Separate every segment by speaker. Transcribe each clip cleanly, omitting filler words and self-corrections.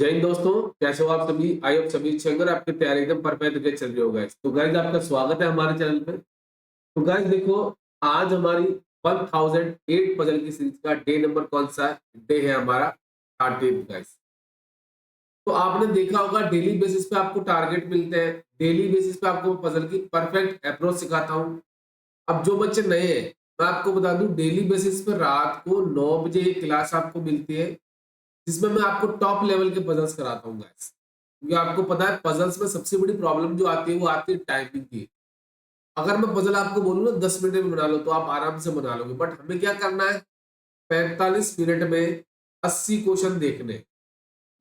Speaker 1: जय हिंद दोस्तों, कैसे हो आप सभी। आई होप सभी अच्छे होंगे और आपकी तैयारी एकदम परफेक्ट तरीके से चल रही हो गाइस। तो गाइस आपका स्वागत है हमारे चैनल पे। तो गाइस देखो, आज हमारी 1008 पजल की सीरीज का डे नंबर कौन सा है? डे है हमारा 13 गाइस। तो आपने देखा होगा डेली बेसिस पे आपको टारगेट मिलते हैं, डेली बेसिस पे आपको पजल की परफेक्ट अप्रोच सिखाता हूँ। अब जो बच्चे नए हैं, मैं आपको बता दूं, डेली बेसिस पे रात को 9 बजे एक क्लास आपको मिलती है, जिसमें मैं आपको टॉप लेवल के पजल्स कराता हूँ गाइस। क्योंकि आपको पता है पजल्स में सबसे बड़ी प्रॉब्लम जो आती है वो आती है टाइमिंग की। अगर मैं पजल आपको बोलूँ ना 10 मिनट में बना लो तो आप आराम से बना लोगे, बट हमें क्या करना है, 45 मिनट में 80 क्वेश्चन देखने,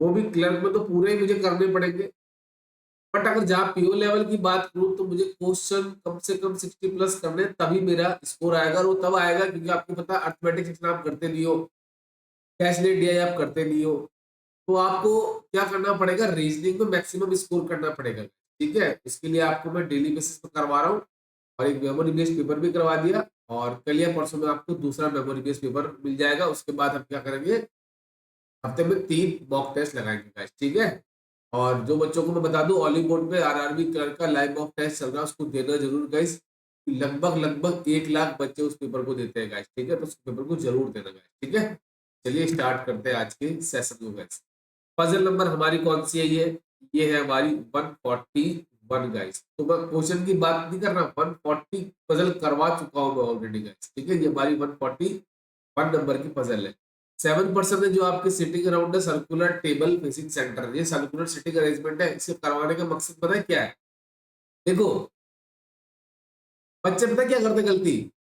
Speaker 1: वो भी क्लर्क में तो पूरे ही मुझे करने पड़ेंगे। बट अगर जहाँ पीओ लेवल की बात करूँ तो मुझे क्वेश्चन कम से कम 60 प्लस करने, तभी मेरा स्कोर आएगा। और वो तब आएगा क्योंकि आपको पता है अर्थमेटिक सेक्शन आप करते नहीं हो, कैश लेट दिया आप करते नहीं हो, तो आपको क्या करना पड़ेगा, रीजनिंग में मैक्सिमम स्कोर करना पड़ेगा। ठीक है, इसके लिए आपको मैं डेली बेसिस पे करवा रहा हूँ और एक मेमोरी बेस्ड पेपर भी करवा दिया। और कल या परसों में आपको दूसरा मेमोरी बेस्ड पेपर मिल जाएगा। उसके बाद हम क्या करेंगे, हफ्ते में 3 मॉक टेस्ट लगाएंगे गाइस। ठीक है, और जो बच्चों को मैं बता दूं, ऑली बोर्ड पे आरआरबी क्लर्क का लाइव मॉक टेस्ट चल रहा है, उसको देना जरूर गाइस। लगभग लगभग 1 लाख बच्चे उस पेपर को देते हैं गाइस। ठीक है, तो उस पेपर को जरूर देना गाइस। ठीक है, चलिए स्टार्ट करते हैं आज के सेशन को गाइस। पजल नंबर हमारी कौन सी है? ये है हमारी 141 गाइस। तो मैं क्वेश्चन की बात नहीं कर रहा, 140 पजल करवा चुका हूं मैं ऑलरेडी गाइस। ठीक है, ये हमारी 141 नंबर की पजल है। 7% है जो आपके सिटिंग अराउंड है सर्कुलर टेबल फेसिंग सेंटर। ये सर्कुलर सिटिंग अरेंजमेंट है, इसे करवाने का मकसद पता है क्या है? देखो, बच्चे पता है क्या करते गलती,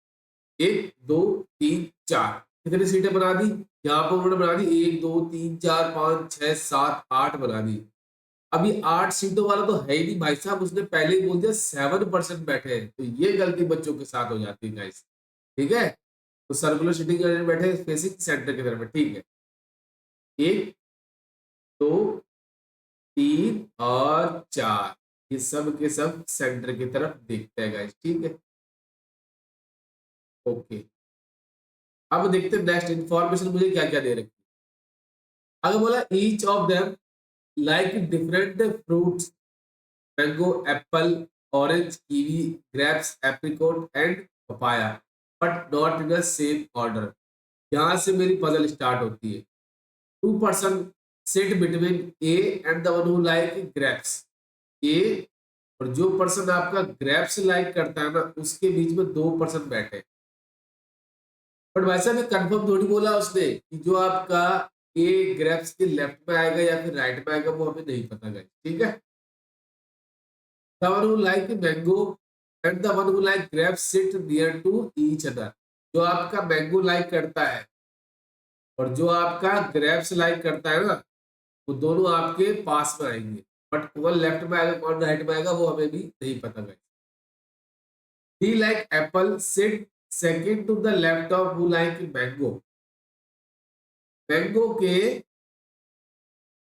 Speaker 1: 1 2 3 4 कितनी सीटें बना दी, यहाँ पर उन्होंने बना दी 1 2 3 4 5 6 7 8 बना दी। अभी 8 सीटों वाला तो है ही नहीं भाई साहब, उसने पहले ही बोल दिया 7% बैठे हैं। तो ये गलती बच्चों के साथ हो जाती है गाइस। ठीक है, तो सर्कुलर सीटिंग अरेंजमेंट बैठे फेसिंग सेंटर की तरफ। ठीक है, 1 2 3 और 4, ये सब के सब सेंटर की तरफ देखते हैं गाइस। ठीक है, ओके। अब देखते हैं नेक्स्ट इंफॉर्मेशन मुझे क्या क्या दे रखी है। अगर बोला each of them like different fruits, mango, apple, orange, kiwi, grapes, apricot and papaya, but not in the same order. यहां से मेरी पजल स्टार्ट होती है। 2% sit between A and the one who like grapes. A और जो person आपका grapes like करता है ना, उसके बीच में 2% बैठे। बट वैसा भी कंफर्म थोड़ी बोला उसने कि जो आपका ए ग्रेप्स के लेफ्ट में आएगा या फिर राइट में आएगा, वो हमें नहीं पता है। ठीक है, the one who like mango and the one who like grapes sit near to each other। जो आपका मैंगो लाइक करता है और जो आपका ग्रेप्स लाइक करता है ना, वो दोनों आपके पास में आएंगे। बट कौन लेफ्ट में आएगा कौन राइट में आएगा वो हमें भी नहीं पता है। he like apple sit second to the left of who like mango। Mango के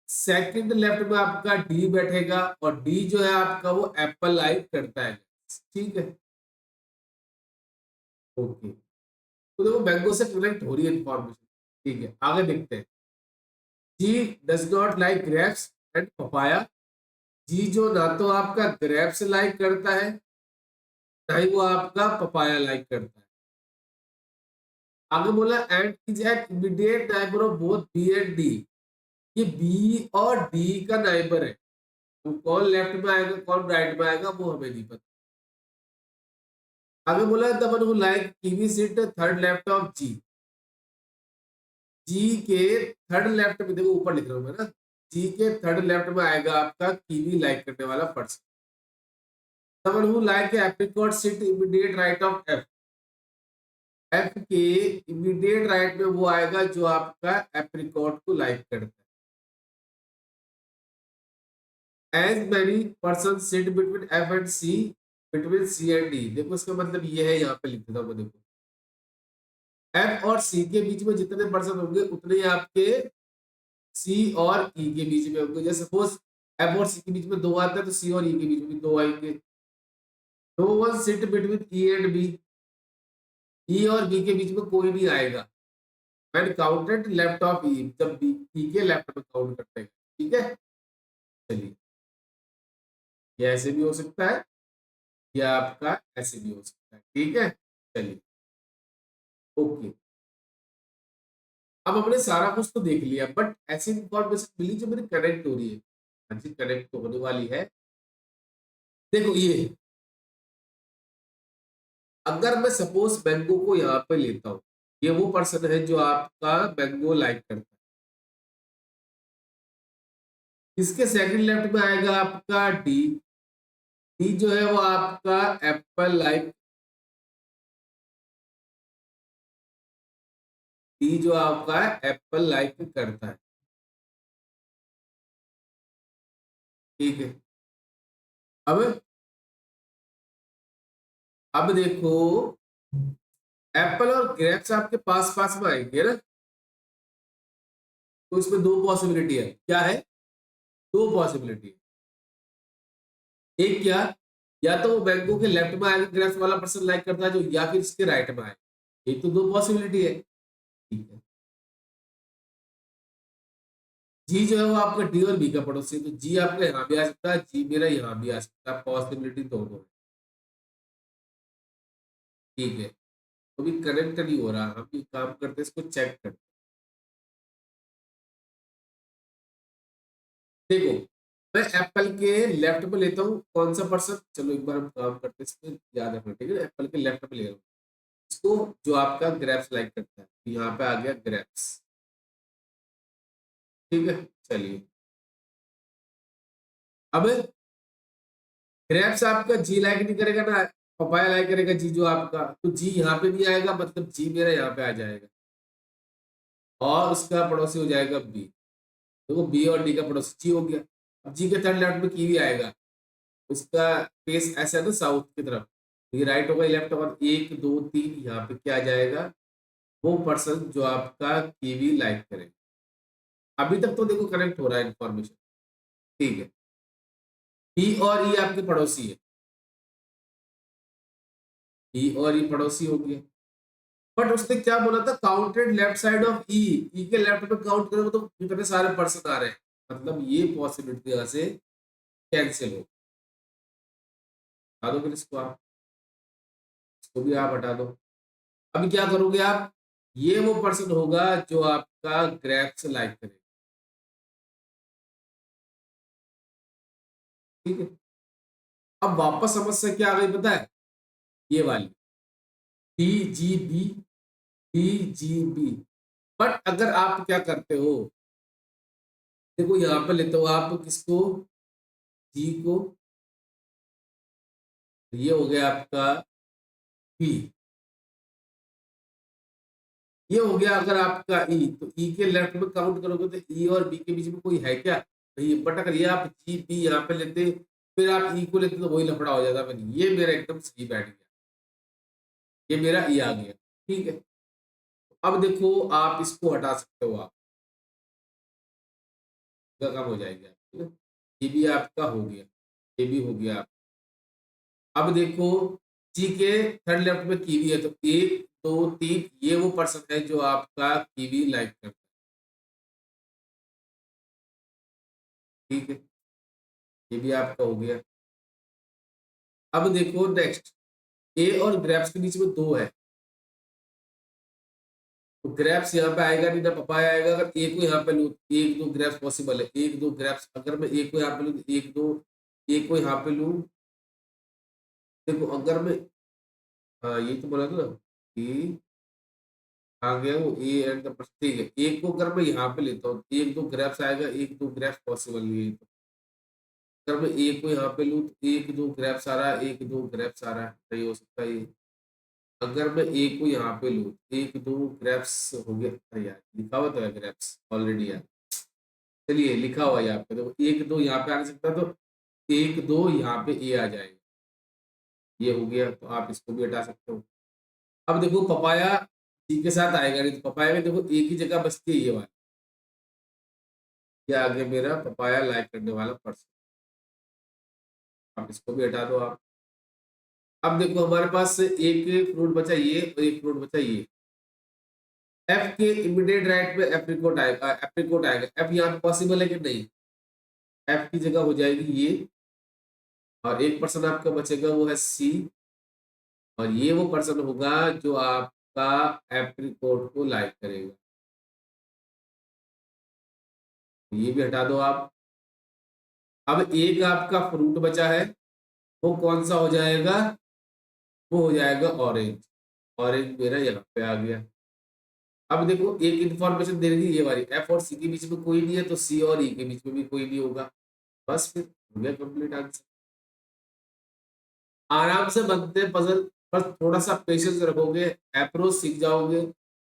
Speaker 1: सेकंड लेफ्ट में आपका डी बैठेगा और डी जो है आपका वो एप्पल लाइक करता है। ठीक है, ओके। तो देखो मैंगो से कनेक्ट हो रही है इंफॉर्मेशन। ठीक है, आगे देखते हैं। G does not like grapes and papaya. G जो ना तो आपका ग्रेप्स लाइक करता है, ना ही वो आपका पपाया लाइक करता है। आगे बोला and is an immediate neighbour of both B and D. ये बी और डी का नाइबर है, तो कौन लेफ्ट में आएगा कौन राइट में आएगा वो हमें नहीं पता। आगे बोला the one who like kiwi sit third left of G. G के थर्ड लेफ्ट में, देखो ऊपर लिख रहा हूं मैं ना, जी के थर्ड लेफ्ट में आएगा आपका कीवी लाइक करने वाला person. someone who like apricot sit immediate right of f। F के इमीडिएट राइट में वो आएगा जो आपका एप्रिकॉट को लाइक करता है। As many person sit between F and C, between C and D. देखो इसका मतलब ये है, यहाँ पे लिख देता हूँ मैं। देखो एफ और सी के बीच में जितने पर्सन होंगे उतने ही आपके सी और ई के बीच में होंगे। जैसे सपोज एफ और सी के बीच में 2 आते हैं तो सी और ई के बीच में भी 2 आएंगे। No one sit between E and B. E और बी के बीच में कोई नहीं आएगा। And counted left of E, जब बी ई के लेफ्ट में काउंट करते हैं। ठीक है, चलिए, ये ऐसे भी हो सकता है, या आपका ऐसे भी हो सकता है, ठीक है, चलिए, ओके। अब हमने सारा कुछ तो देख लिया, बट ऐसी इंफॉर्मेशन मिली जो मेरी कनेक्ट हो रही है। हाँ जी, कनेक्ट तो होने वाली है। देखो ये, अगर मैं सपोज मैंगो को यहाँ पे लेता हूँ, ये वो पर्सन है जो आपका मैंगो लाइक करता है। इसके सेकंड लेफ्ट में आएगा आपका डी। डी जो है वो आपका एप्पल लाइक, डी जो आपका एप्पल लाइक करता है, ठीक है। अब देखो, एप्पल और ग्रेप्स आपके पास पास में आएंगे ना, तो इसमें दो पॉसिबिलिटी है। क्या है? दो पॉसिबिलिटी है। एक क्या, या तो वो मैंगो के लेफ्ट में आएगा, ग्रेप्स वाला पर्सन लाइक करता है जो, या फिर इसके राइट में आएगा। एक तो दो पॉसिबिलिटी है, ठीक है। जी जो है वो आपका डी और बी का पड़ोसी है, तो जी आपका यहाँ भी आ सकता है, जी मेरा यहाँ भी आ सकता है, पॉसिबिलिटी दोनों है, ठीक है। तो भी कनेक्ट नहीं हो रहा, हम ये काम करते हैं, इसको चेक करते हैं। देखो, मैं एप्पल के लेफ्ट में लेता हूँ कौन सा पर्सन, चलो एक बार हम काम करते हैं, इसमें याद रखना, ठीक है। एप्पल के लेफ्ट में ले रहा हूँ इसको, जो आपका ग्रेप्स लाइक करता है, तो यहाँ पे आ गया ग्रेप्स, ठीक है, चलिए। अब ग्रेप्स आपका जी लाइक नहीं करेगा ना, पपाया लाइक करेगा जी जो आपका, तो जी यहाँ पे भी आएगा, मतलब जी मेरा यहाँ पे आ जाएगा, और उसका पड़ोसी हो जाएगा बी। देखो, बी और डी का पड़ोसी जी हो गया। अब जी के थर्ड लेफ्ट में कीवी आएगा, उसका फेस ऐसा है ना साउथ की तरफ, तो ये राइट होगा, लेफ्ट होगा, एक दो तीन, यहाँ पे क्या आ जाएगा, वो पर्सन जो आपका कीवी लाइक करेगा। अभी तक तो देखो कनेक्ट हो रहा है इन्फॉर्मेशन, ठीक है। बी और ई आपके पड़ोसी है, बी और ई पड़ोसी हो गया, बट उसने क्या बोला था, काउंटेड लेफ्ट साइड ऑफ ई, ई के लेफ्ट में काउंट करोगे तो कितने सारे पर्सन आ रहे हैं, मतलब ये पॉसिबिलिटी यहाँ से कैंसिल हो। हटा दो फिर इसको आप, इसको भी आप हटा दो। अभी क्या करोगे आप, ये वो पर्सन होगा जो आपका ग्रेप्स लाइक करे, ठीक है। अब वापस समस्या क्या आ गई पता है, ये वाली D G B, D G B. But अगर आप क्या करते हो, देखो यहाँ पे लेते हो आप किसको, जी को, ये हो गया आपका बी, ये हो गया अगर आपका ई, तो ई के लेफ्ट में काउंट करोगे तो ई और बी के बीच में कोई है क्या नहीं, बट अगर ये आप जी बी यहाँ पे लेते, फिर आप ई को लेते, तो वही लफड़ा हो जाता। फिर ये मेरा एकदम सही बैठ गया, ये मेरा ई आ गया, ठीक है। अब देखो, आप इसको हटा सकते हो, आप का काम हो जाएगा, ठीक है। ये भी आपका हो गया, ये भी हो गया। अब देखो, जी के थर्ड लेफ्ट में कीवी है, तो एक दो तीन, ये वो पर्सन है जो आपका कीवी लाइक करता है, ठीक है, ये भी आपका हो गया। अब देखो नेक्स्ट, ए और ग्रेप्स के बीच में दो है, तो ग्रेप्स यहाँ पे आएगा नहीं ना पपाया आएगा। अगर ए को यहाँ पे लूँ, एक दो ग्रेप्स पॉसिबल है, एक दो ग्रेप्स, अगर मैं ए को यहाँ पे लूँ, एक दो, ए को यहाँ पे लूँ, देखो अगर मैं, हाँ ये तो बोला था ना कि आ गया वो ए एंड द, ठीक है, एक को अगर मैं यहाँ पे लेता हूँ, एक दो ग्रेप्स आएगा, एक दो ग्रेप्स पॉसिबल नहीं है, तो अगर मैं ए को यहाँ पे लूँ तो एक दो ग्रेप्स आ रहा है, एक दो ग्रेप्स आ रहा है, नहीं हो सकता ये। अगर मैं ए को यहाँ पे लूँ, एक दो ग्रेप्स हो गया, अरे यार लिखा हुआ तो है ग्रेप्स ऑलरेडी यार, चलिए लिखा हुआ है यहाँ पे, तो एक दो यहाँ पे आ नहीं सकता, तो एक दो यहाँ पे ए आ जाएगा, ये हो गया, तो आप इसको भी हटा सकते हो। अब देखो पपाया जी के साथ आएगा नहीं, तो पपाया में देखो एक ही जगह बचती है, ये वाला, ये आगे मेरा पपाया लाइक करने वाला पर्सन, आप इसको भी हटा दो आप। अब देखो हमारे पास एक फ्रूट बचा ये, और एक फ्रूट बचा ये, एफ के इमीडिएट राइट पे एप्रिकॉट आएगा, एप्रिकॉट आएगा, एफ यहाँ पे पॉसिबल है कि नहीं, एफ की जगह हो जाएगी ये, और एक पर्सन आपका बचेगा वो है सी, और ये वो पर्सन होगा जो आपका एप्रिकॉट को लाइक करेगा। ये भी हटा दो आप। अब एक आपका फ्रूट बचा है, वो कौन सा हो जाएगा? वो हो जाएगा ऑरेंज। ऑरेंज मेरा यहाँ पे आ गया। अब देखो एक इंफॉर्मेशन दे रही थी ये वाली, एफ और सी के बीच में कोई नहीं है, तो सी और ई के बीच में भी कोई नहीं होगा। बस फिर हो गया कंप्लीट आंसर। आराम से बनते हैं पजल, पर थोड़ा सा पेशेंस रखोगे, अप्रोच सीख जाओगे।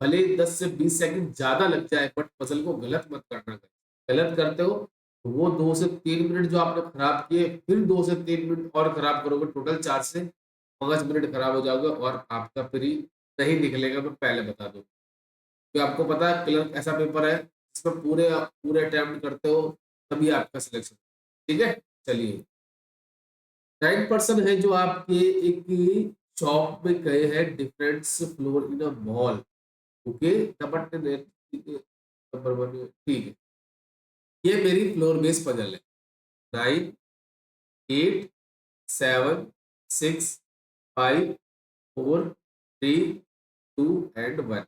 Speaker 1: भले ही 10 से 20 सेकंड ज्यादा लग जाए, बट पजल को गलत मत करना। गलत करते हो तो वो 2 से 3 मिनट जो आपने खराब किए, फिर 2 से 3 मिनट और खराब करोगे, टोटल 4 से 5 मिनट खराब हो जाओगे, और आपका फ्री नहीं निकलेगा, मैं पहले बता दूं। कि आपको पता है क्लर्क ऐसा पेपर है जिसमें पूरे पूरे अटेम्प्ट करते हो तभी आपका सिलेक्शन। ठीक है, चलिए। 9% है जो आपके एक शॉप में गए हैं, डिफरेंट फ्लोर इन अ मॉल। ओके, नंबर 1, ठीक है। ये मेरी फ्लोर बेस पजल है। 9, 8, 7, 6, 5, 4, 3, 2 एंड 1।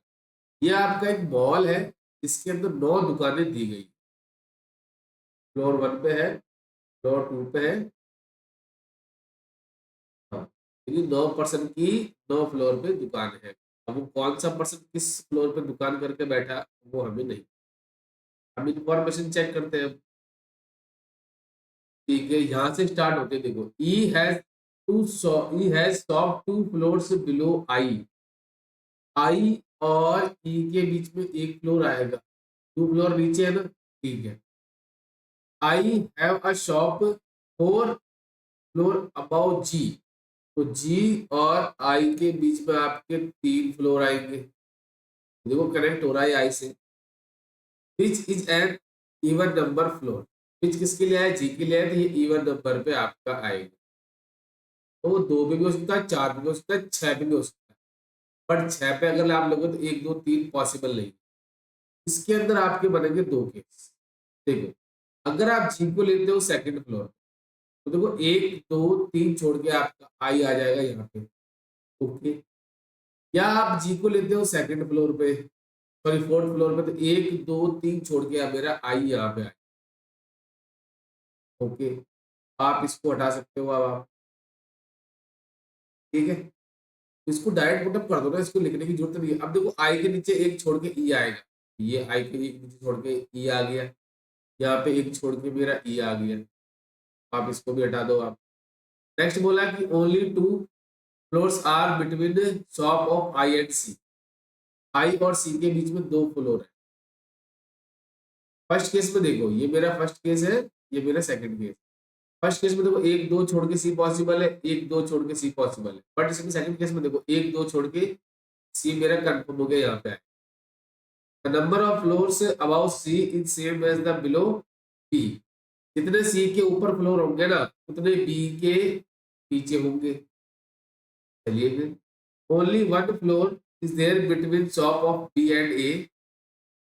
Speaker 1: ये आपका एक मॉल है जिसके अंदर 9 दुकानें दी गई। फ्लोर 1 पे है, फ्लोर 2 पे है। हाँ, यानी 9% की 9 फ्लोर पे दुकान है। अब वो कौन सा पर्सन किस फ्लोर पे दुकान करके बैठा वो हमें नहीं। हम इंफॉर्मेशन चेक करते हैं। ठीक है, यहाँ से स्टार्ट होते हैं। देखो, E has shop 2 floors below I. I और ई के बीच में एक फ्लोर आएगा, 2 फ्लोर नीचे है ना। ठीक है। I have a shop 4 floor above G. तो जी और आई के बीच में आपके 3 फ्लोर आएंगे। देखो कनेक्ट हो रहा है आई से। Which is an even number floor. Which किसके लिए है? जी के लिए है, तो ये इवन नंबर पे आपका आएगा। तो वो 2 पे भी हो सकता है, 4 पे भी हो सकता है, 6 पे भी हो सकता है। पर 6 पे अगर आप लोगों तो 1, 2, 3 पॉसिबल नहीं। इसके अंदर आपके बनेंगे 2 केस। देखो, अगर आप जी को लेते हो सेकंड फ्लोर, तो देखो 1, 2, 3 छोड़ के आपका आई आ जाएगा यहाँ पे। ओके। या आप जी को लेते हो सेकंड फ्लोर पे, सॉरी फोर्थ फ्लोर पे, तो 1, 2, 3 छोड़ के आप मेरा आई यहाँ पे आए। ओके, आप इसको हटा सकते हो। अब आप ठीक है, इसको डायरेक्ट पुटअप कर दो ना, इसको लिखने की जरूरत नहीं है। अब देखो आई के नीचे एक छोड़ के ई आएगा, ये आई के एक नीचे छोड़ के ई आ गया, यहाँ पे एक छोड़ के मेरा ई आ गया। आप इसको भी हटा दो। आप नेक्स्ट बोला कि only 2 floors are between shop of I and C. I और सी के बीच में 2 फ्लोर है। फर्स्ट केस में देखो, ये मेरा फर्स्ट केस है, ये मेरा सेकंड केस। फर्स्ट केस में देखो 1, 2 छोड़ के सी पॉसिबल है, 1, 2 छोड़ के सी पॉसिबल है। बट इसमें सेकंड केस में देखो 1, 2 छोड़ के सी मेरा कंफर्म हो गया यहाँ पे। The number of floors about C is same as the below B. जितने सी के ऊपर फ्लोर होंगे ना, उतने बी के नीचे होंगे। चलिए फिर, only 1 floor is there between shop of B and A.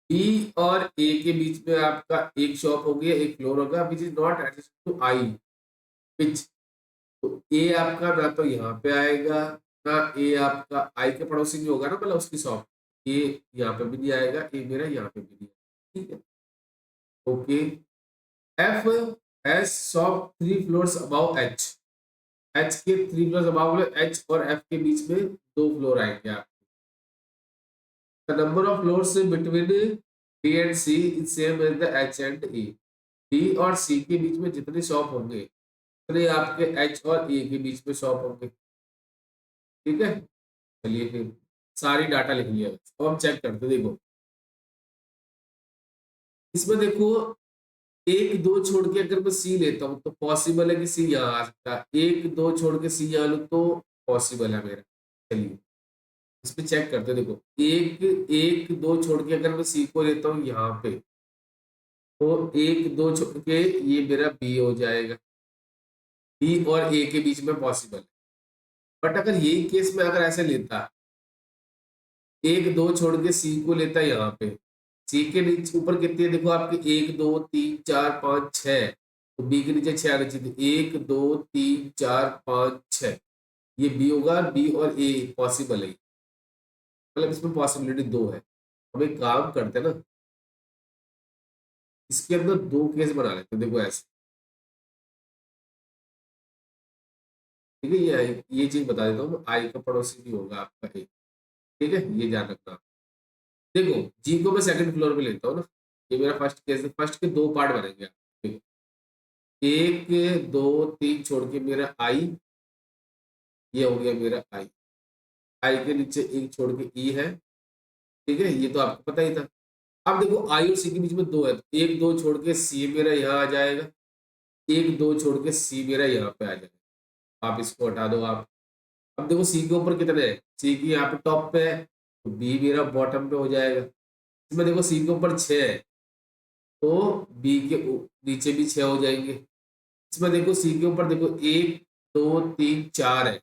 Speaker 1: B और ए के बीच में आपका एक शॉप होगी, एक फ्लोर होगा, which is not adjusted to I. Which, तो ए आपका ना तो यहाँ पे आएगा, ना ए आपका आई के पड़ोसी में होगा ना, मतलब उसकी शॉप। ए यहाँ पे भी नहीं आएगा, ए मेरा यहाँ पे भी नहीं आएगा। ठीक है, okay. F has shop 3 floors about H. H के 3 फ्लोर्स अबाउ, एच और एफ के बीच में 2 फ्लोर आएंगे आप। The number of floors between B and C is same as the H and A. B और सी के बीच में जितने शॉप होंगे, उतने आपके एच और ए के बीच में शॉप होंगे। ठीक है, चलिए फिर सारी डाटा लिख लिया। अब हम चेक करते हैं। देखो, इसमें देखो 1, 2 छोड़ के अगर मैं सी लेता हूँ तो पॉसिबल है कि सी यहाँ आ सकता है। 1, 2 छोड़ के सी यहाँ लूँ तो पॉसिबल है मेरा। चलिए इसमें चेक करते हैं। देखो 1, 1, 2 छोड़ के अगर मैं सी को लेता हूँ यहाँ पे, तो 1, 2 छोड़ के ये मेरा बी हो जाएगा। बी और ए के बीच में पॉसिबल है। बट अगर यही केस में अगर ऐसे लेता, 1, 2 छोड़ के सी को लेता यहाँ पे, सी के नीचे ऊपर कितनी है देखो आपकी, 1, 2, 3, 4, 5, 6। तो बी के नीचे 6 आने चाहिए, 1 2 3 4 5 6, ये बी होगा, बी और ए पॉसिबल है, मतलब इसमें पॉसिबिलिटी 2 है। हम एक काम करते हैं ना, इसके अंदर 2 केस बना लेते हैं, देखो ऐसे, ठीक है। ये चीज बता देता हूँ, आई का पड़ोसी भी होगा आपका ए, ठीक है, ये ध्यान रखना। देखो जी को मैं सेकंड फ्लोर पे लेता हूँ ना, ये मेरा फर्स्ट केस है, फर्स्ट के 2 पार्ट बनेंगे। देखो 1 2 3 छोड़ के मेरा आई, ये हो गया मेरा आई, आई के नीचे 1 छोड़ के ई है, ठीक है, ये तो आपको पता ही था। अब देखो आई और सी के बीच में 2 है, तो 1 2 छोड़ के सी मेरा यहाँ आ जाएगा, 1 2 छोड़ के सी मेरा यहाँ पे आ जाएगा, आप इसको हटा दो आप। अब देखो सी के ऊपर कितने हैं, सी की यहाँ पे टॉप पे है, तो बी मेरा बॉटम पे हो जाएगा। इसमें देखो सी के ऊपर 6 है, तो बी के नीचे भी 6 हो जाएंगे। इसमें देखो सी के ऊपर देखो 1 2 3 4 है,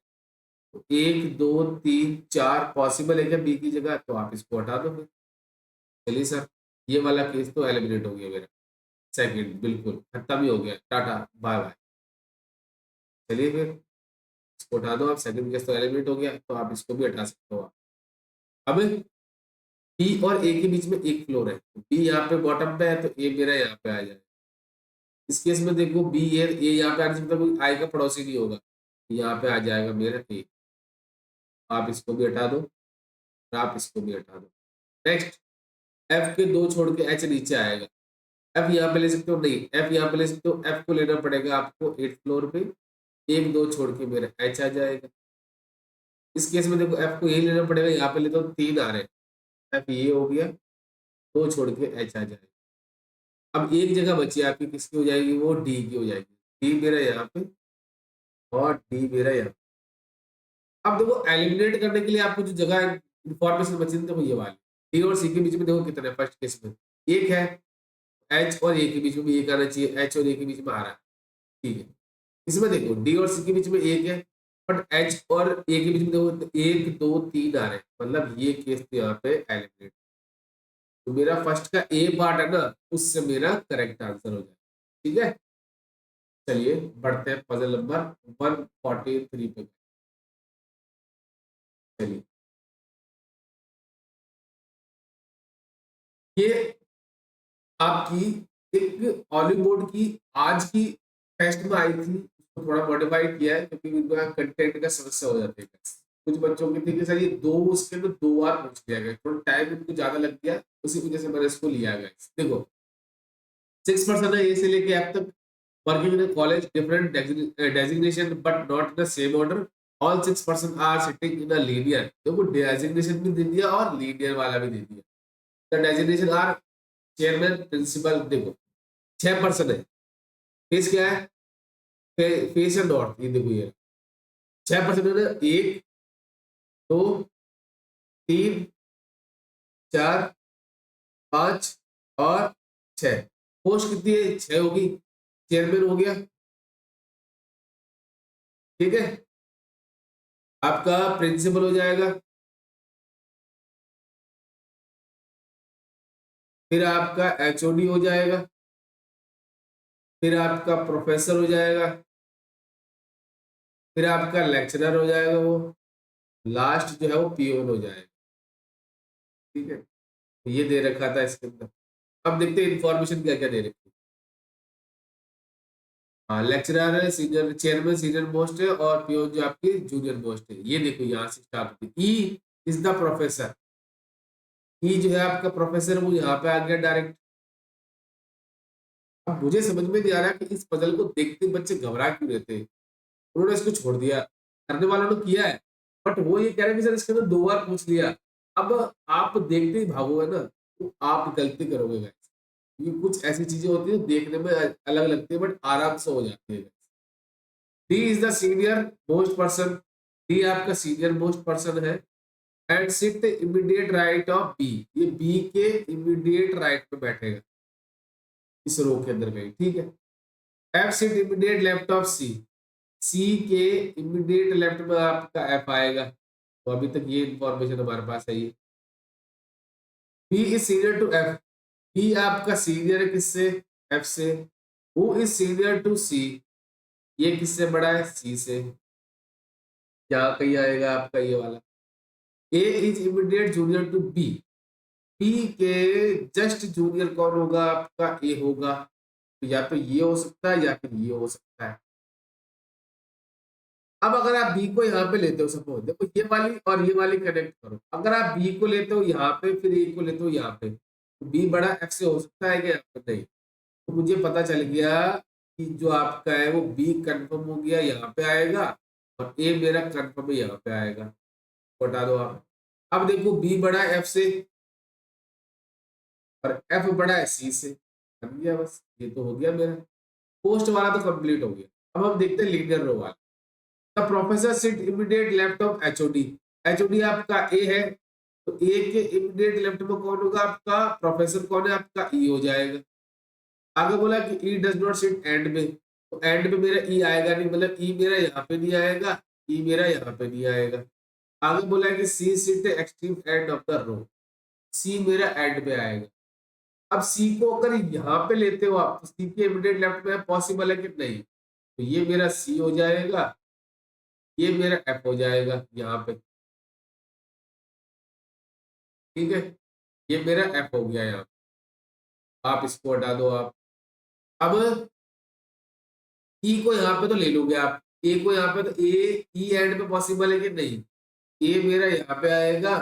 Speaker 1: तो 1 2 3 4 पॉसिबल है क्या बी की जगह, तो आप इसको हटा दो फिर। चलिए सर, ये वाला केस तो एलिमिनेट हो गया मेरा, सेकंड बिल्कुल खत्म ही हो गया, टाटा बाय बाय। चलिए फिर इसको हटा दो आप, सेकंड केस तो एलिमिनेट हो गया, तो आप इसको भी हटा सकते हो आप। अब बी और ए के बीच में 1 फ्लोर है, बी यहाँ पे बॉटम पे है, तो ए मेरा यहाँ पे आ जाए। इस केस में देखो बी ए यहाँ पे आने से मतलब कोई आई का पड़ोसी नहीं होगा, यहाँ पे आ जाएगा मेरा ए, आप इसको भी हटा दो और आप इसको भी हटा दो। नेक्स्ट एफ के 2 छोड़ के एच नीचे आएगा, एफ यहाँ पे ले सकते हो, नहीं एफ यहाँ पे ले सकते हो, एफ को लेना पड़ेगा आपको 8th फ्लोर पे, 1 2 छोड़ के मेरा एच आ जाएगा। इस केस में देखो एफ को यही लेना पड़ेगा, यहाँ पे ले तो 3 आ रहे हैं, एफ ये हो गया, 2 छोड़ के एच आ जाएगा। अब एक जगह बची है आपकी, किसकी हो जाएगी, वो डी की हो जाएगी, डी मेरा यहाँ पे और डी मेरा यहाँ। अब देखो एलिमिनेट करने के लिए आपको जो जगह इंफॉर्मेशन बची थी, देखो ये वाली, डी और सी के बीच में देखो कितने, फर्स्ट केस में 1 है, एच और ए के बीच में भी 1 आना चाहिए, एच और ए के बीच में आ रहा है, ठीक है। इसमें देखो डी और सी के बीच में 1 है, बट एच और ए के बीच में देखो 1 2 3 आ रहे हैं, मतलब ये केस तो यहाँ पे एलिमिनेट। तो मेरा फर्स्ट का ए पार्ट है ना, उससे मेरा करेक्ट आंसर हो जाए, ठीक है। चलिए बढ़ते हैं पजल नंबर 143 पे। चलिए ये आपकी एक हॉलीवुड की आज की टेस्ट में आई थी, उसको थोड़ा मॉडिफाइड किया है क्योंकि उनका कंटेंट का समस्या हो जाती है। कुछ बच्चों की थी कि सर ये 2 उसके अंदर 2 बार पूछ लिया गया, थोड़ा टाइम इनको ज्यादा लग गया, उसी वजह से मैंने इसको लिया गया। देखो 6% है ए से लेके एफ तक, working in a college, different designation but not in the same order. All 6% are sitting in a linear. देखो डेजिग्नेशन भी दे दिया और लीनियर वाला भी दे दिया। The designation are chairman principal, देखो 6% है, फेस क्या है, फेस एंड डॉट, ये देखो ये 6% है ना, 1 2 3 4 5 और 6, पोस्ट कितनी है, 6 होगी, चेयरमैन हो गया, ठीक है। आपका प्रिंसिपल हो जाएगा, फिर आपका एचओडी हो जाएगा, फिर आपका प्रोफेसर हो जाएगा, फिर आपका लेक्चरर हो जाएगा, वो लास्ट जो है वो पीओन हो जाएगा, ठीक है। तो ये दे रखा था इसके अंदर। अब देखते हैं इन्फॉर्मेशन क्या क्या दे रखी है। हाँ लेक्चरर है, सीनियर चेयरमैन सीनियर मोस्ट है, और पीओन जो आपकी जूनियर मोस्ट है। ये देखो यहाँ से स्टार्ट होती है, ई इज द प्रोफेसर, ई जो है आपका प्रोफेसर, वो यहाँ पे आ गया डायरेक्ट। अब मुझे समझ में नहीं आ रहा कि इस पजल को देखते बच्चे घबरा क्यों रहते हैं, उन्होंने इसको छोड़ दिया, करने वालों ने किया है, बट वो ये कह रहे हैं कि सर इसके अंदर 2 बार पूछ लिया। अब आप देखते ही भागोगे ना, तो आप गलती करोगे गाइस। ये कुछ ऐसी चीजें होती है देखने में अलग लगती है बट आराम से हो जाती है। D is the senior most person, D आपका सीनियर मोस्ट पर्सन है, and sit immediate right of B, ये बी के इमीडिएट राइट पे बैठेगा, इस रो के अंदर कहीं, ठीक है। F sit immediate left of C, C के इमीडिएट लेफ्ट में आपका एफ आएगा, तो अभी तक ये इंफॉर्मेशन हमारे पास है। ये B is senior to F, B आपका सीनियर है किससे, एफ से, who is senior to C, ये किससे बड़ा है? सी से। यहाँ कहीं आएगा आपका ये वाला। A is immediate junior to B, B के जस्ट जूनियर कौन होगा? आपका ए होगा। तो या तो ये हो सकता है या फिर ये हो सकता है। अब अगर आप बी को यहाँ पे लेते हो, सपोज देखो ये वाली और ये वाली कनेक्ट करो, अगर आप बी को लेते हो यहाँ पे, फिर ए को लेते हो यहाँ पे, तो बी बड़ा एफ से हो सकता है क्या? यहाँ पे नहीं। तो मुझे पता चल गया कि जो आपका है वो बी कंफर्म हो गया, यहाँ पे आएगा, और ए मेरा कंफर्म है, यहाँ पे आएगा। बता दो आप। अब देखो बी बड़ा एफ से और एफ बड़ा है सी से, बन गया बस, ये तो हो गया मेरा। पोस्ट वाला तो कंप्लीट हो गया। अब हम देखते हैं लीनियर रो वाला। The professor sit immediate left of HOD, HOD आपका ए है, तो ए के इमीडिएट लेफ्ट में कौन होगा? आपका प्रोफेसर कौन है? आपका ई हो जाएगा। आगे बोला कि ई डज नॉट सिट एंड में, तो एंड में मेरा ई आएगा नहीं, मतलब ई मेरा यहाँ पे नहीं आएगा, ई मेरा यहाँ पे नहीं आएगा। आगे बोला है कि C sit extreme end of the row, C मेरा एंड में आएगा। अब सी को अगर यहाँ पे लेते हो आप, तो सी के इमीडिएट लेफ्ट में पॉसिबल है कि नहीं? तो ये मेरा सी हो जाएगा, ये मेरा एफ हो जाएगा यहाँ पे, ठीक है। ये मेरा एफ हो गया यहाँ, आप इसको हटा दो आप। अब ई को यहाँ पे तो ले लोगे आप, ए को यहाँ पे, तो ए ई एंड पे पॉसिबल है कि नहीं? ए मेरा यहाँ पे आएगा,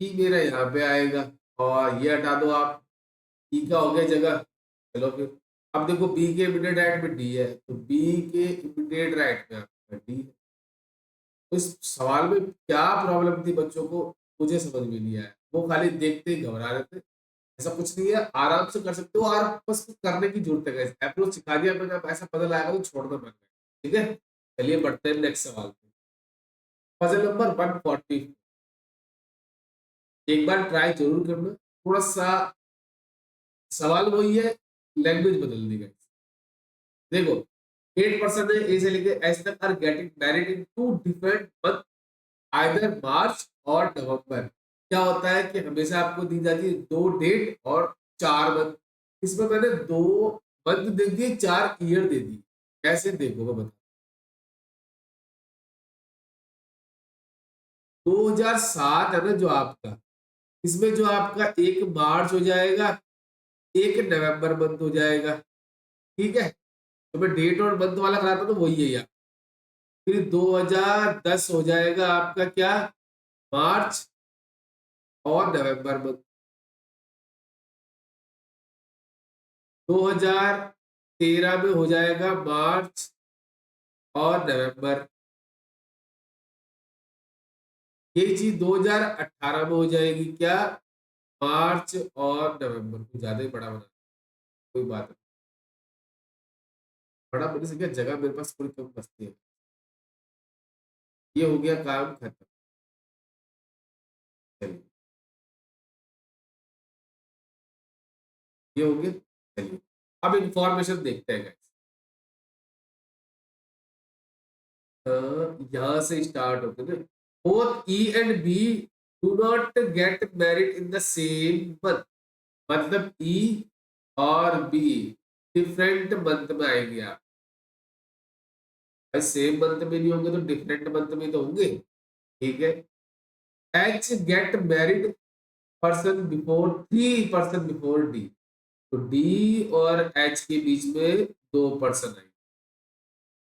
Speaker 1: ई मेरा यहाँ पे आएगा, और ये हटा दो आप, ई का हो गया जगह। चलो फिर अब देखो बी के इमीडिएट राइट में डी है, तो बी के इमीडिएट राइट में आपका डी है। तो इस सवाल में क्या प्रॉब्लम थी बच्चों को, मुझे समझ में नहीं आया। वो खाली देखते ही घबरा रहे थे। ऐसा कुछ नहीं है, आराम से कर सकते हो, और बस कुछ करने की जरूरत है। अप्रोच सिखा दिया मैंने, अब ऐसा पता आएगा तो छोड़ना मत। ठीक है, चलिए बढ़ते हैं नेक्स्ट सवाल पे। पजल नंबर 140, एक बार ट्राई जरूर करना। थोड़ा सा सवाल वही है, लैंग्वेज बदल दी गई। देखो 8% है ए से लेके एस तक are getting married in 2 different month, either March और नवंबर। क्या होता है कि हमेशा आपको दी जाती है 2 डेट और 4 मंथ। इसमें मैंने 2 मंथ दे दिए, 4 ईयर दे दी। कैसे देखोगे बता। 2007 है ना जो आपका, इसमें जो आपका 1 मार्च हो जाएगा, 1 नवंबर मंथ हो जाएगा, ठीक है। तो मैं डेट और मंथ वाला कराता हूँ तो वही है यार। फिर 2010 हो जाएगा आपका क्या? मार्च और नवंबर मंथ। 2013 में हो जाएगा मार्च और नवंबर। ये चीज 2018 में हो जाएगी क्या? मार्च और नवंबर। कुछ ज्यादा ही बड़ा बना, कोई बात नहीं। बड़ा बनने से क्या, जगह मेरे पास थोड़ी कम बचती है। ये हो गया काम खत्म। चलिए, ये हो गया। चलिए अब इंफॉर्मेशन देखते हैं guys। यहाँ से स्टार्ट होते हैं। Both E and B do not get married in the same month, मतलब ई और बी डिफरेंट मंथ में आएंगे। आप सेम मंथ में नहीं होंगे तो डिफरेंट मंथ में तो होंगे, ठीक है। H get married person before 3 person before D, तो डी और एच के बीच में 2 पर्सन आएंगे।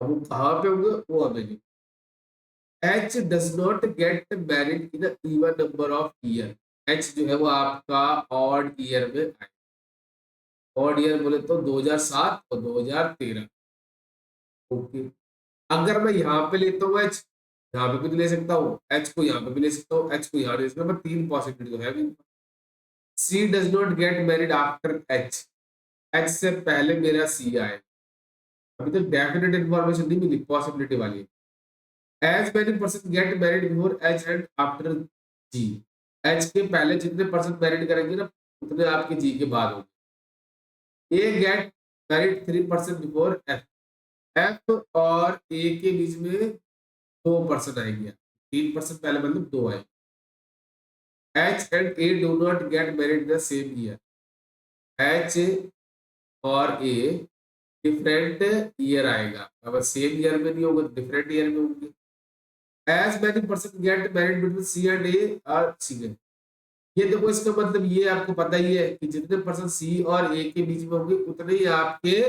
Speaker 1: अब वो कहाँ पे होंगे वो हमें नहीं। H does not get married in even number of year, H जो है वो आपका ऑड ईयर में आए। ऑड ईयर बोले तो 2007 और 2013। ओके, अगर मैं यहाँ पे लेता हूँ एच, यहाँ पे भी तो ले सकता हूँ एच को, यहाँ पे भी ले सकता हूँ एच को, यहाँ ले सकता हूँ। 3 पॉसिबिलिटी तो है भी। C does not get married after H, H से पहले मेरा सी आए। अभी तक डेफिनेट इन्फॉर्मेशन नहीं मिली, पॉसिबिलिटी वाली। As many person get married before H and after G, H के पहले जितने पर्सन मैरिड करेंगे ना, उतने आपके जी के बाद होंगे। A get married 3 person before F, F और ए के बीच में 2 पर्सन आएंगे। 3 पर्सन पहले मतलब 2 आए। H and A do not get married the same year, H और ए डिफरेंट ईयर आएगा, अगर सेम ईयर में नहीं होगा तो डिफरेंट ईयर में होंगे। As many person get married between C and A are single. ये देखो इसका मतलब ये आपको पता ही है कि जितने पर्सन सी और ए के बीच में होंगे उतने ही आपके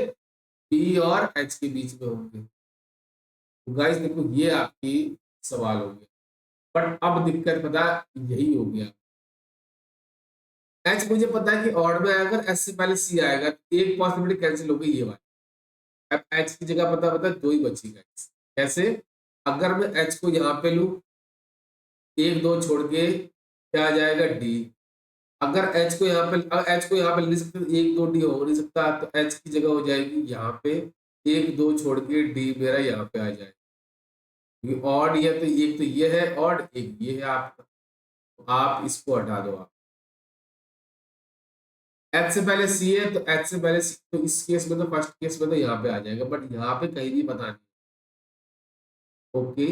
Speaker 1: बी और एच के बीच में होंगे। तो गाइस देखो ये आपकी सवाल हो गया, बट अब दिक्कत पता यही हो गया। एच मुझे पता है कि ऑड में अगर एस से पहले सी आएगा तो एक पॉसिबिलिटी कैंसिल हो गई ये वाली। अब एच की जगह पता पता दो ही बची गाइस। कैसे? अगर मैं एच को यहाँ पे लूं, एक दो छोड़ के क्या आ जाएगा डी। अगर एच को यहाँ पे एच को यहाँ पे ले नहीं सकते तो एक दो डी हो नहीं सकता, तो एच की जगह हो जाएगी यहाँ पे एक दो छोड़ के डी मेरा यहाँ पे आ जाएगा। क्योंकि ऑड ये तो ये है ऑड, एक ये है आपका, तो आप इसको हटा दो। आप एच से पहले सी है तो एच से पहले सी, तो इस केस में तो फर्स्ट केस में तो यहाँ पे आ जाएगा, बट यहाँ पे कहीं नहीं पता नहीं। ओके,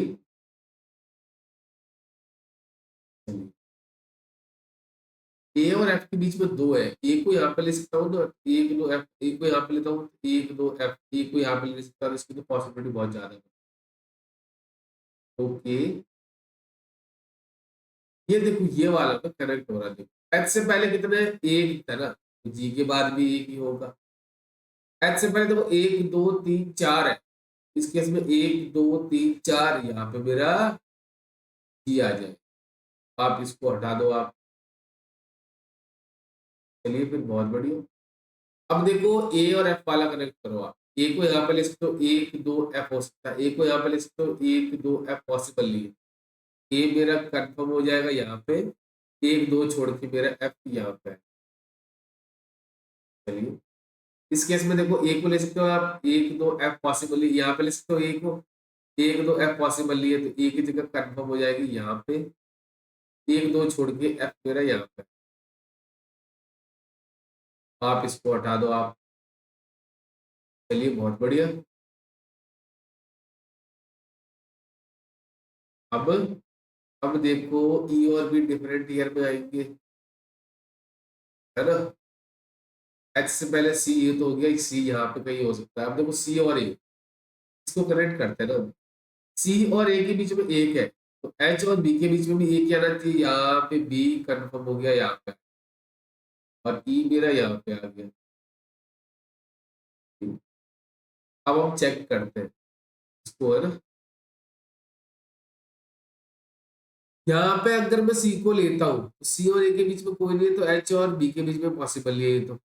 Speaker 1: ए और एफ के बीच में दो है, ए को यहाँ पे ले सकता हूँ ना, एक दो एफ, ए को यहाँ पे लेता हूँ एक दो एफ, ए को यहाँ पे ले सकता हूँ, इसकी तो पॉसिबिलिटी बहुत ज्यादा है। ओके, ये देखो ये वाला तो कनेक्ट हो रहा है। देखो एच से पहले कितने, एक था ना, तो जी के बाद भी एक ही होगा। एच से पहले देखो एक दो तीन चार है, इस केस में एक दो तीन चार, यहाँ पे मेरा जी आ जाए। आप इसको हटा दो आप। चलिए फिर बहुत बढ़िया। अब देखो ए और एफ वाला कनेक्ट करो आप। ए को यहाँ पे ले सकते हो, एक दो एफ हो सकता है, ए को यहाँ पे ले सकते हो, एक दो एफ पॉसिबल नहीं है। ए मेरा कंफर्म हो जाएगा यहाँ पे, एक दो छोड़ के मेरा एफ यहाँ पे है। चलिए इस केस में देखो ए को ले सकते हो आप, एक दो एफ पॉसिबल यहाँ पे ले सकते हो, ए को एक दो एफ पॉसिबल नहीं है तो ए की जगह कंफर्म हो जाएगी यहाँ पे, एक दो छोड़ के एफ मेरा यहाँ पे। आप इसको हटा दो आप। चलिए बहुत बढ़िया। अब अब देखो ई और बी डिफरेंट ईयर में आएंगे, है ना। एच से पहले सी, ये तो हो गया, सी यहाँ पे कहीं हो सकता है। अब देखो सी और ए, इसको कनेक्ट करते हैं ना। सी और ए के बीच में एक है, तो एच और बी के बीच में भी एक ही आना चाहिए। यहाँ पे बी कंफर्म हो गया यहाँ पे, और ई मेरा यहाँ पे आ गया। अब हम चेक करते हैं इसको, है ना। यहाँ पे अगर मैं सी को लेता हूँ, सी और ए के बीच में कोई नहीं है, तो एच और बी के बीच में पॉसिबल नहीं है, तो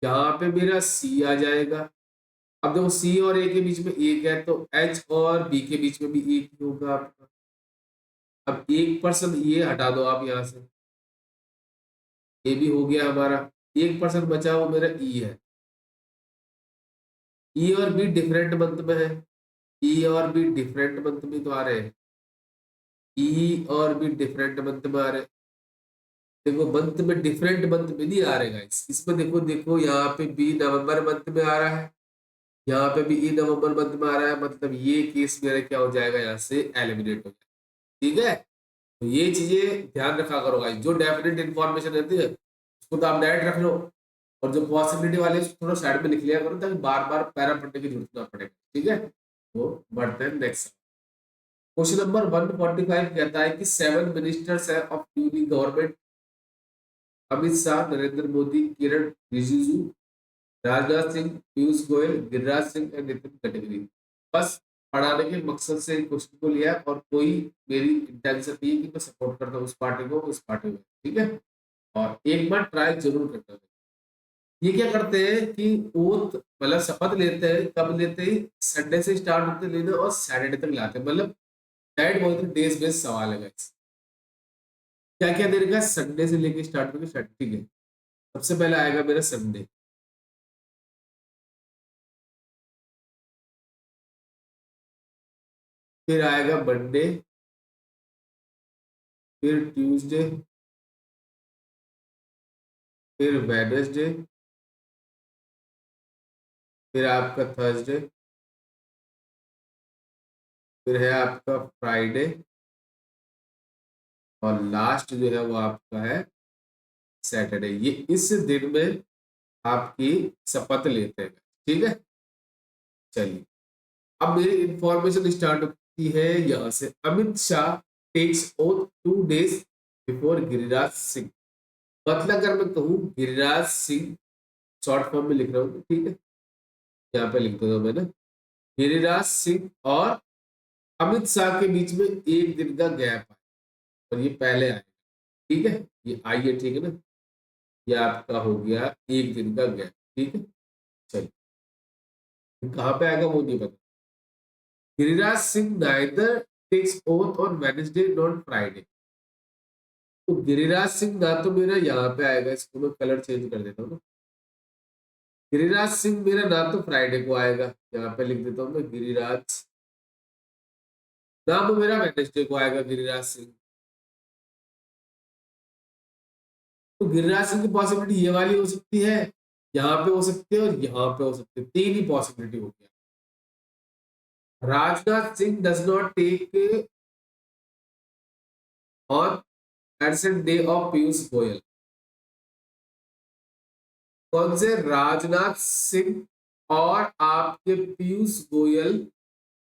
Speaker 1: यहाँ पे मेरा सी आ जाएगा। अब देखो सी और ए के बीच में एक है, तो एच और बी के बीच में भी एक ही होगा आपका। अब एक पर्सन ये हटा दो आप यहाँ से, ये भी हो गया हमारा। एक पर्सन बचा वो मेरा ई है। ई और बी डिफरेंट मंथ में है, ई और बी डिफरेंट मंथ में तो आ रहे हैं, ई और बी डिफरेंट मंथ में आ रहे हैं। देखो मंथ में डिफरेंट मंथ में नहीं आ रहे गाइस, इसमें देखो देखो यहाँ पे बी नवंबर मंथ में आ रहा है, यहाँ पे भी ई नवंबर मंथ में आ रहा है, मतलब ये केस मेरा क्या हो जाएगा, यहाँ से एलिमिनेट हो जाएगा। ठीक है, तो ये चीजें ध्यान रखा करो गाइस। जो डेफिनेट इन्फॉर्मेशन रहती है उसको तो आप डायरेक्ट रख लो, और जो पॉसिबिलिटी वाले हैं उसको थोड़ा साइड में लिख लिया करो, ताकि बार बार पैरा पढ़ने की जरूरत ना पड़े। ठीक है, तो बढ़ते हैं नेक्स्ट। क्वेश्चन नंबर 145 कहता है कि 7 ministers of union government, Amit Shah, Narendra Modi, Kiran Rijiju, Rajnath Singh, Piyush Goyal, Giriraj Singh and Nitin Gadkari. बस पढ़ाने के मकसद से क्वेश्चन को लिया, और कोई मेरी इंटेंशन नहीं है कि मैं सपोर्ट करता हूँ उस पार्टी को उस पार्टी को। ठीक है, और एक बार ट्राई जरूर करना है। ये क्या करते हैं कि ओथ मतलब शपथ लेते हैं, कब लेते हैं, संडे से स्टार्ट होते लेना और सैटरडे तक लाते हैं, मतलब डाइट बहुत डेज बेस्ड सवाल है guys। क्या क्या देगा, संडे से लेके स्टार्ट करके सैटरडे। ठीक है, सबसे पहले आएगा मेरा संडे, फिर आएगा मंडे, फिर ट्यूसडे, फिर वेडनेसडे, फिर आपका थर्सडे, फिर है आपका फ्राइडे, और लास्ट जो है वो आपका है सैटरडे। ये इस दिन में आपकी शपथ लेते हैं। ठीक है, चलिए, अब मेरी इंफॉर्मेशन स्टार्ट होती है यहाँ से। Amit Shah takes oath 2 days before Giriraj Singh. मतलब अगर मैं कहूँ गिरिराज सिंह, शॉर्ट फॉर्म में लिख रहा हूँ, ठीक है, यहाँ पे लिख देता हूँ मैंने। गिरिराज सिंह और अमित शाह के बीच में 1 दिन का गैप है और ये पहले आएगा, ठीक है, ये आइए, ठीक है ना, ये आपका हो गया 1 दिन का गैप, ठीक है। चलिए, कहाँ पे आएगा वो नहीं पता। Giriraj Singh neither takes oath on Wednesday not Friday. तो गिरिराज सिंह ना तो मेरा यहाँ पे आएगा, इसको मैं कलर चेंज कर देता हूँ ना। गिरिराज सिंह मेरा ना तो फ्राइडे को आएगा, यहाँ पे लिख देता हूँ मैं गिरिराज, ना वो मेरा वेडनेसडे को आएगा गिरिराज सिंह। तो गिरिराज सिंह की पॉसिबिलिटी ये वाली हो सकती है, यहाँ पे हो सकती है और यहाँ पे हो सकती है, 3 ही पॉसिबिलिटी हो गया। Rajnath Singh does not take on adjacent day of Piyush Goyal. कौन से? राजनाथ सिंह और आपके पीयूष गोयल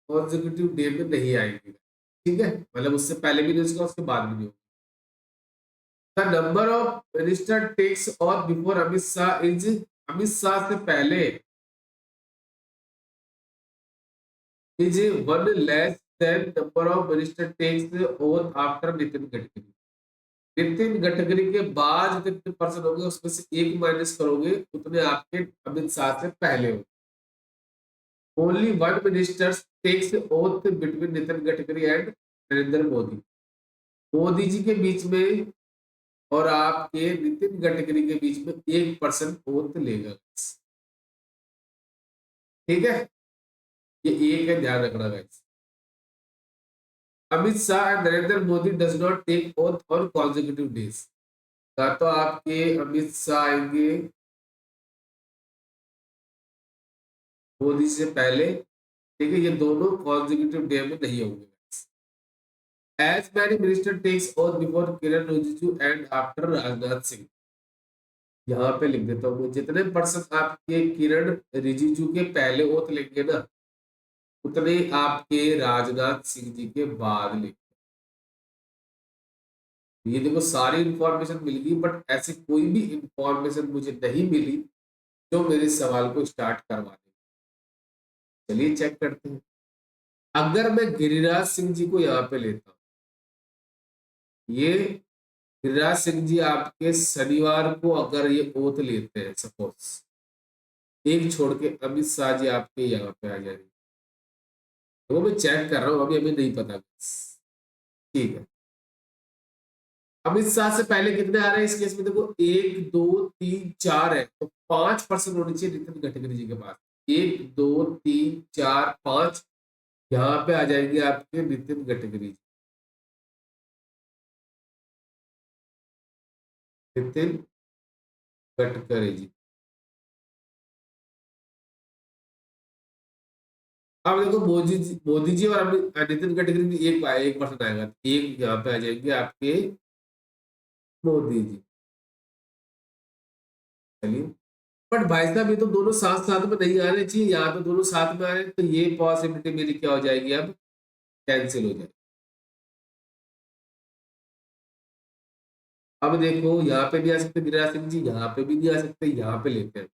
Speaker 1: कॉन्जिक्यूटिव डे में नहीं आएंगे, ठीक है, मतलब उससे पहले भी नहीं होगा, उसके बाद भी नहीं होगा। The number of minister takes on before Amit Shah is, Amit Shah से पहले is 1 less than number of minister takes oath after Nitin Gadkari. Nitin Gadkari के बाद कितने परसेंट होंगे, उसमें से 1 माइनस करोगे, उतने आपके अमित शाह से पहले होंगे। Only 1 minister takes oath between Nitin Gadkari and Narendra Modi. Modi ji के बीच में और आपके नितिन गडकरी के बीच में 1% ओथ लेगा, ठीक है, ये एक है, ध्यान रखना guys. Amit Shah and Narendra Modi does not take oath on consecutive days. ना तो आपके अमित शाह आएंगे मोदी से पहले, ठीक है, ये दोनों कॉन्जिक्यूटिव डे में नहीं होंगे। As many minister takes oath before Kiran Rijiju and after Rajnath Singh. यहाँ पे लिख देता हूँ, जितने परसेंट आपके किरण रिजिजू के पहले ओथ लेंगे ना, उतने आपके राजनाथ सिंह जी के बाद लेंगे। ये देखो सारी इंफॉर्मेशन मिल गई, बट ऐसी कोई भी इंफॉर्मेशन मुझे नहीं मिली जो मेरे सवाल को स्टार्ट करवा दे। चलिए चेक करते हैं। अगर मैं गिरिराज सिंह जी को यहाँ पे लेता हूँ, ये गिरिराज सिंह जी आपके शनिवार को अगर ये ओथ लेते हैं, सपोज एक छोड़ के अमित शाह जी आपके यहाँ पे आ जाएंगे, वो मैं चेक कर रहा हूँ, अभी अभी नहीं पता, ठीक है। अमित शाह से पहले कितने आ रहे हैं इस केस में? देखो 1 2 3 4 है, तो 5% होनी चाहिए नितिन गडकरी जी के पास। 1 2 3 4 5, यहाँ पे आ जाएंगे आपके नितिन गडकरी जी, नितिन गडकरी जी। अब देखो मोदी जी और नितिन गडकरी जी, 1% आएगा, एक यहाँ पे आ जाएंगे आपके मोदी जी। चलिए, बट भाई साहब ये तो दोनों साथ साथ में नहीं आने चाहिए, यहाँ पे दोनों साथ में आ रहे हैं, तो ये पॉसिबिलिटी मेरी क्या हो जाएगी, अब कैंसिल हो जाएगी। अब देखो यहाँ पे भी आ सकते गिरिराज सिंह जी, यहाँ पे भी नहीं आ सकते, यहाँ पे लेते हैं,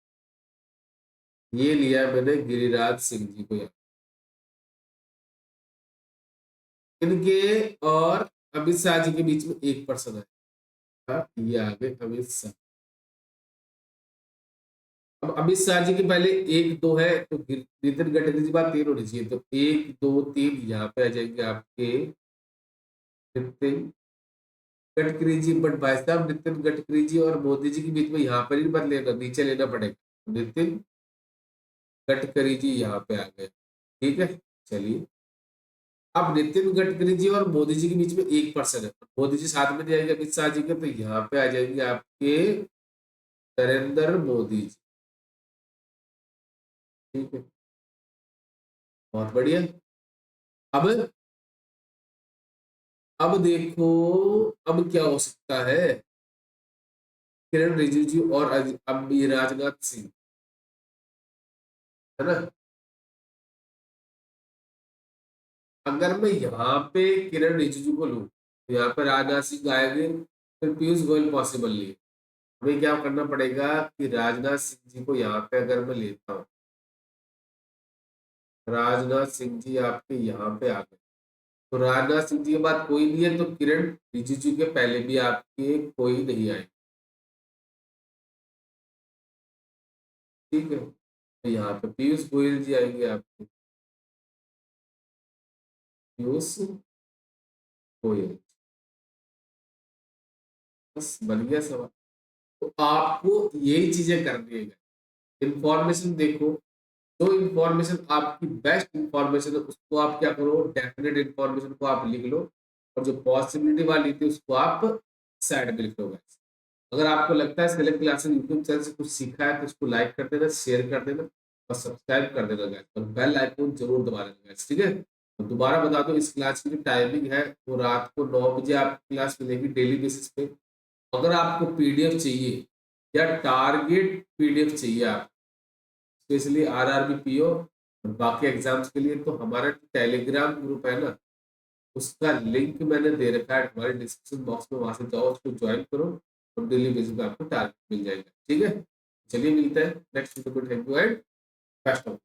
Speaker 1: ये लिया मैंने गिरिराज सिंह जी को यहाँ, इनके और अमित शाह जी के बीच में 1% है, ये आ गए अमित शाह। अब अमित शाह जी के पहले 1 2 है, तो नितिन गडकरी जी बात 3 होनी चाहिए, तो 1 2 3 यहाँ पे आ जाएंगे आपके नितिन गडकरी जी। बट भाई साहब नितिन गडकरी जी और मोदी जी के बीच में यहाँ पर ही मत लेना, नीचे लेना पड़ेगा। नितिन गडकरी जी यहाँ पे आ गए, ठीक है। चलिए, अब नितिन गडकरी जी और मोदी जी के बीच में 1% है, मोदी जी साथ में नहीं आएंगे अमित शाह जी के, तो यहाँ पे आ जाएंगे आपके नरेंद्र मोदी जी, ठीक है, बहुत बढ़िया। अब अब देखो, अब क्या हो सकता है, किरण रिजिजू और अब ये राजनाथ सिंह, है ना, अगर मैं यहाँ पे किरण रिजिजू को लूँ तो यहाँ पे राजनाथ सिंह आएंगे, फिर पीयूष गोयल पॉसिबल नहीं है। हमें क्या करना पड़ेगा कि राजनाथ सिंह जी को यहाँ पे अगर मैं लेता हूँ, राजनाथ सिंह जी आपके यहाँ पे आ गए, तो राजनाथ सिंह जी के बाद कोई नहीं है, तो किरण रिजिजू के पहले भी आपके कोई नहीं आए। ठीक है, तो यहाँ पे पीयूष गोयल जी आएंगे आपके, पीयूष गोयल। बस बन गया सवाल। तो आपको यही चीजें करनी है। इंफॉर्मेशन देखो, जो इंफॉर्मेशन आपकी बेस्ट इंफॉर्मेशन है उसको आप क्या करो, डेफिनेट इंफॉर्मेशन को आप लिख लो, और जो पॉसिबिलिटी वाली थी उसको आप साइड में लिख लो guys। अगर आपको लगता है सेलेक्ट क्लासेस यूट्यूब चैनल से कुछ सीखा है तो उसको लाइक कर देना, शेयर कर देना और सब्सक्राइब कर देना गाइस, और बेल आइकन जरूर दबा देना गाइस। ठीक है, तो दोबारा बता दो, इस क्लास की जो टाइमिंग है वो रात को 9 बजे आपकी क्लास मिलेगी डेली बेसिस पे। अगर आपको पीडीएफ चाहिए या टारगेट पीडीएफ चाहिए आप, स्पेशली आरआरबी पीओ और बाकी एग्जाम्स के लिए, तो हमारा टेलीग्राम ग्रुप है ना, उसका लिंक मैंने दे रखा है हमारे डिस्क्रिप्शन बॉक्स में, वहां से जाओ, उसको ज्वाइन करो और डेली बेसिस पे आपको टारगेट मिल जाएगा। ठीक है, चलिए मिलते हैं नेक्स्ट वीडियो में। Thank you and best of